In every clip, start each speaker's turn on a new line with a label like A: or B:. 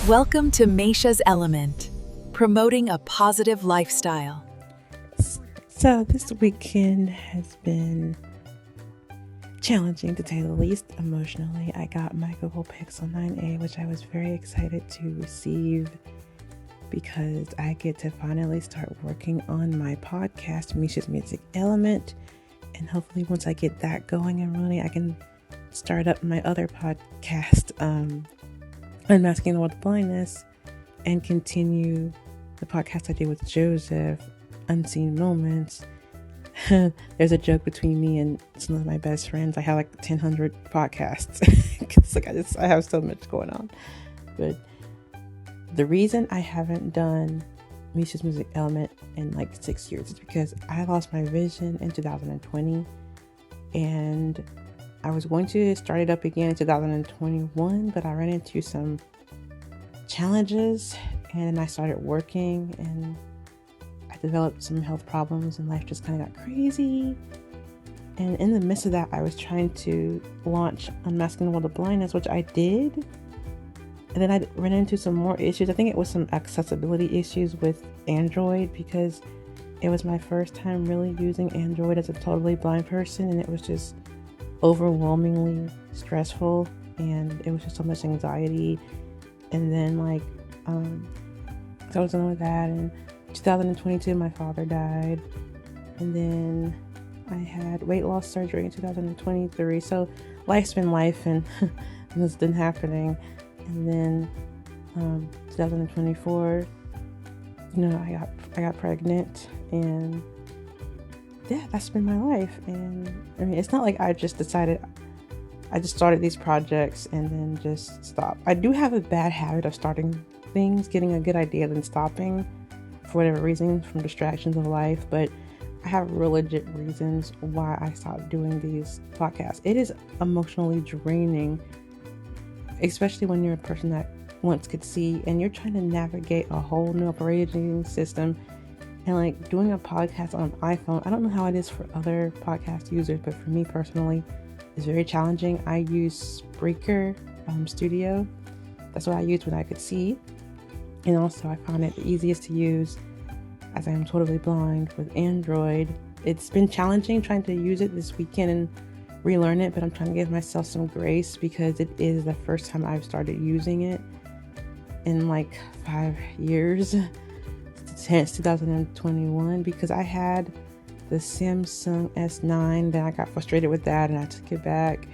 A: Welcome to Maisha's Element, promoting a positive lifestyle.
B: So this weekend has been challenging to say the least emotionally. I got my Google Pixel 9a, which I was very excited to receive because I get to finally start working on my podcast, Maisha's Music Element. And hopefully once I get that going and running, I can start up my other podcast, Unmasking the World of Blindness, and continue the podcast I did with Joseph, Unseen Moments. There's a joke between me and some of my best friends. I have like 1,000 podcasts. It's like I have so much going on. But the reason I haven't done Maisha's Music Element in like 6 years is because I lost my vision in 2020, and I was going to start it up again in 2021, but I ran into some challenges and I started working and I developed some health problems and life just kind of got crazy. And in the midst of that, I was trying to launch Unmasking the World of Blindness, which I did. And then I ran into some more issues. I think it was some accessibility issues with Android because it was my first time really using Android as a totally blind person, and it was just overwhelmingly stressful, and it was just so much anxiety. And then so I was dealing with that. And 2022 my father died, and then I had weight loss surgery in 2023. So life's been life, and it's been happening. And then 2024, I got pregnant, and yeah, that's been my life. And I mean, it's not like I just started these projects and then just stopped. I do have a bad habit of starting things, getting a good idea, then stopping for whatever reason from distractions of life. But I have real legit reasons why I stopped doing these podcasts. It is emotionally draining, especially when you're a person that once could see and you're trying to navigate a whole new operating system. And like doing a podcast on an iPhone, I don't know how it is for other podcast users, but for me personally, it's very challenging. I use Spreaker Studio. That's what I use when I could see. And also I found it the easiest to use as I am totally blind with Android. It's been challenging trying to use it this weekend and relearn it, but I'm trying to give myself some grace because it is the first time I've started using it in like 5 years. Since 2021, because I had the Samsung S9, then I got frustrated with that and I took it back,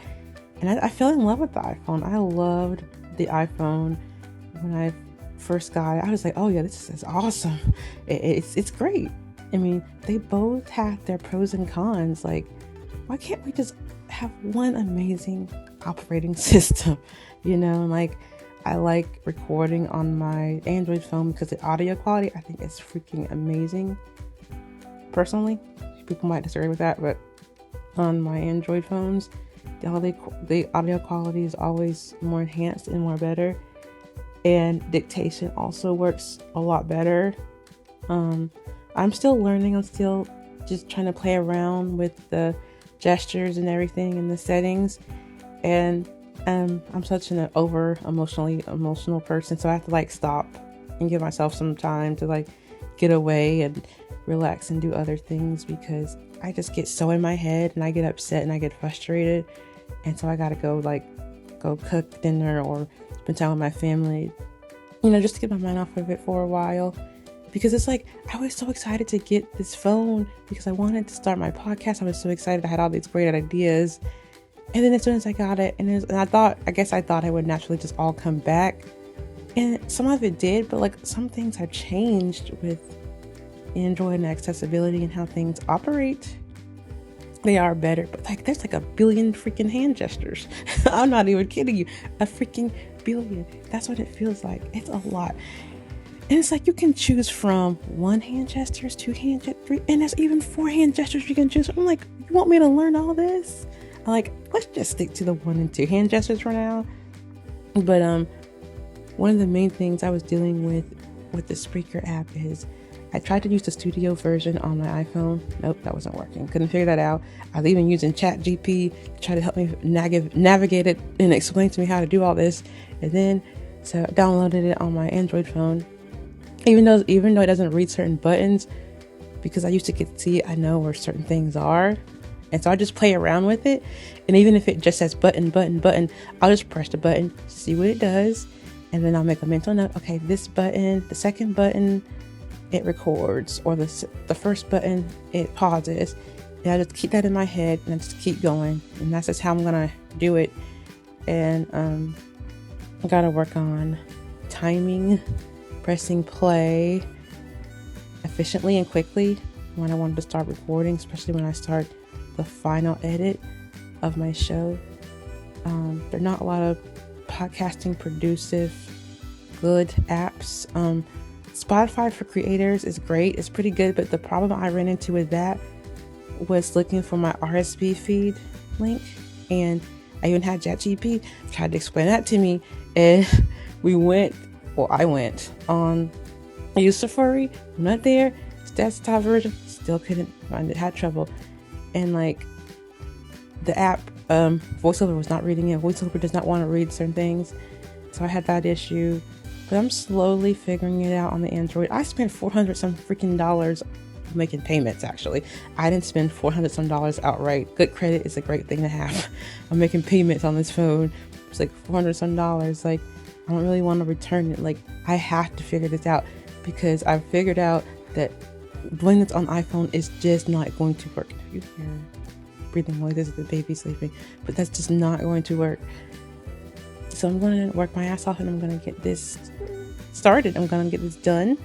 B: and I fell in love with the iPhone. I loved the iPhone when I first got it. I was like, oh yeah, this is awesome. It's great. I mean, they both have their pros and cons. Like, why can't we just have one amazing operating system? Like, I like recording on my Android phone because the audio quality, I think, is freaking amazing. Personally, people might disagree with that, but on my Android phones, the audio quality is always more enhanced and more better. And dictation also works a lot better. I'm still learning. I'm still just trying to play around with the gestures and everything and the settings. And I'm such an emotional person, so I have to stop and give myself some time to get away and relax and do other things, because I just get so in my head and I get upset and I get frustrated, and so I gotta go cook dinner or spend time with my family, just to get my mind off of it for a while. Because it's I was so excited to get this phone because I wanted to start my podcast. I was so excited. I had all these great ideas. And then as soon as I got it, and I thought it would naturally just all come back. And some of it did, but some things have changed with Android and accessibility and how things operate. They are better, but there's a billion freaking hand gestures. I'm not even kidding you. A freaking billion. That's what it feels like. It's a lot. And it's you can choose from 1 hand gestures, 2 hand gestures, 3, and there's even 4 hand gestures you can choose from. I'm you want me to learn all this? Let's just stick to the 1 and 2 hand gestures for now. But one of the main things I was dealing with the Spreaker app is I tried to use the studio version on my iPhone. Nope, that wasn't working. Couldn't figure that out. I was even using ChatGPT to try to help me navigate it and explain to me how to do all this. And then So I downloaded it on my Android phone. Even though it doesn't read certain buttons, because I used to I know where certain things are. And so I just play around with it. And even if it just says button, I'll just press the button, see what it does. And then I'll make a mental note. Okay, this button, the second button, it records. Or the first button, it pauses. And I just keep that in my head and I just keep going. And that's just how I'm going to do it. And I got to work on timing, pressing play efficiently and quickly when I wanted to start recording, especially when I start the final edit of my show. There are not a lot of podcasting producive good apps. Spotify for creators is great. It's pretty good, but the problem I ran into with that was looking for my RSS feed link, and I even had ChatGPT tried to explain that to me, and I went on Safari, not there, desktop version, still couldn't find it, had trouble. And like the app, VoiceOver was not reading it. VoiceOver does not want to read certain things. So I had that issue, but I'm slowly figuring it out on the Android. I spent $400 some freaking dollars making payments. Actually, I didn't spend $400 some dollars outright. Good credit is a great thing to have. I'm making payments on this phone. It's like $400 some dollars. Like, I don't really want to return it. Like, I have to figure this out, because I've figured out that doing this on iPhone is just not going to work. If you hear breathing noises, the baby sleeping, but that's just not going to work. So I'm going to work my ass off and I'm going to get this started. I'm going to get this done,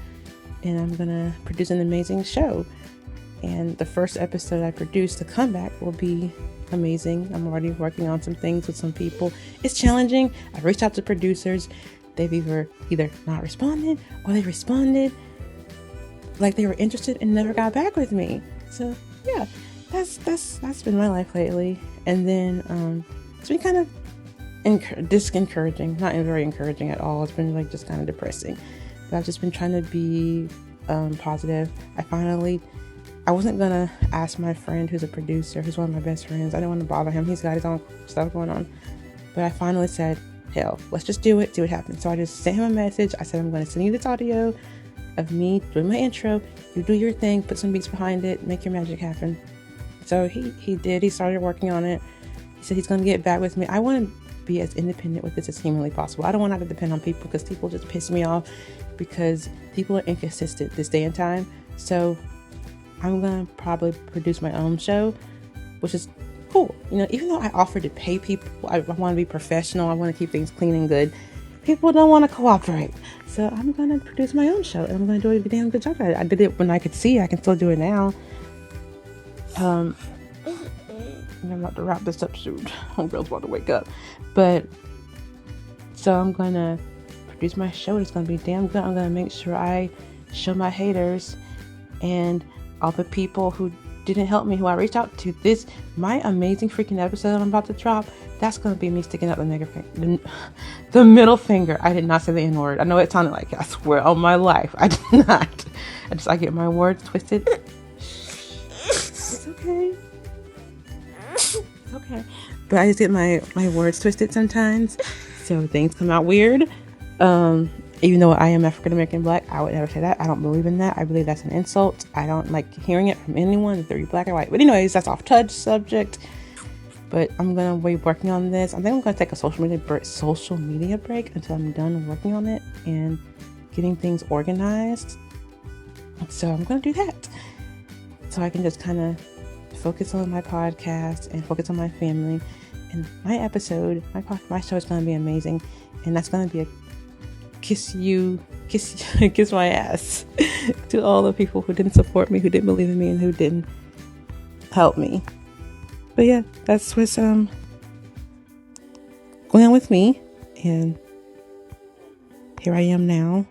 B: and I'm going to produce an amazing show. And the first episode I produce, the comeback, will be amazing. I'm already working on some things with some people. It's challenging. I've reached out to producers. They've either not responded, or they responded like they were interested and never got back with me. So yeah, that's been my life lately. And then it's been kind of discouraging, not very encouraging at all. It's been like just kind of depressing. But I've just been trying to be positive. I wasn't gonna ask my friend who's a producer, who's one of my best friends. I didn't want to bother him. He's got his own stuff going on. But I finally said, hell, let's just do it, see what happens. So I just sent him a message. I said, I'm going to send you this audio of me doing my intro. You do your thing, put some beats behind it, make your magic happen. So he did. He started working on it. He said he's going to get back with me. I want to be as independent with this as humanly possible. I don't want to have to depend on people, because people just piss me off, because people are inconsistent this day and time. So I'm going to probably produce my own show, which is cool. You know, even though I offer to pay people, I want to be professional. I want to keep things clean and good. People don't want to cooperate. So I'm going to produce my own show, and I'm going to do a damn good job at it. I did it when I could see. I can still do it now. And I'm about to wrap this up soon. Homegirl's about to wake up. But so I'm going to produce my show. It's going to be damn good. I'm going to make sure I show my haters and all the people who didn't help me, who I reached out to, my amazing freaking episode I'm about to drop, that's going to be me sticking out the middle finger. I did not say the N-word. I know it sounded like it. I swear on my life, I did not. I get my words twisted. It's okay. It's okay. But I just get my words twisted sometimes, so things come out weird. Even though I am African American Black, I would never say that. I don't believe in that. I believe that's an insult. I don't like hearing it from anyone, if they're black or white. But anyways, that's off touch subject. But I'm gonna be working on this. I think I'm gonna take a social media break until I'm done working on it and getting things organized. So I'm gonna do that, so I can just kind of focus on my podcast and focus on my family. And my episode, my show is gonna be amazing, and that's gonna be a kiss my ass to all the people who didn't support me, who didn't believe in me, and who didn't help me. But yeah, that's what's going on with me, and here I am now.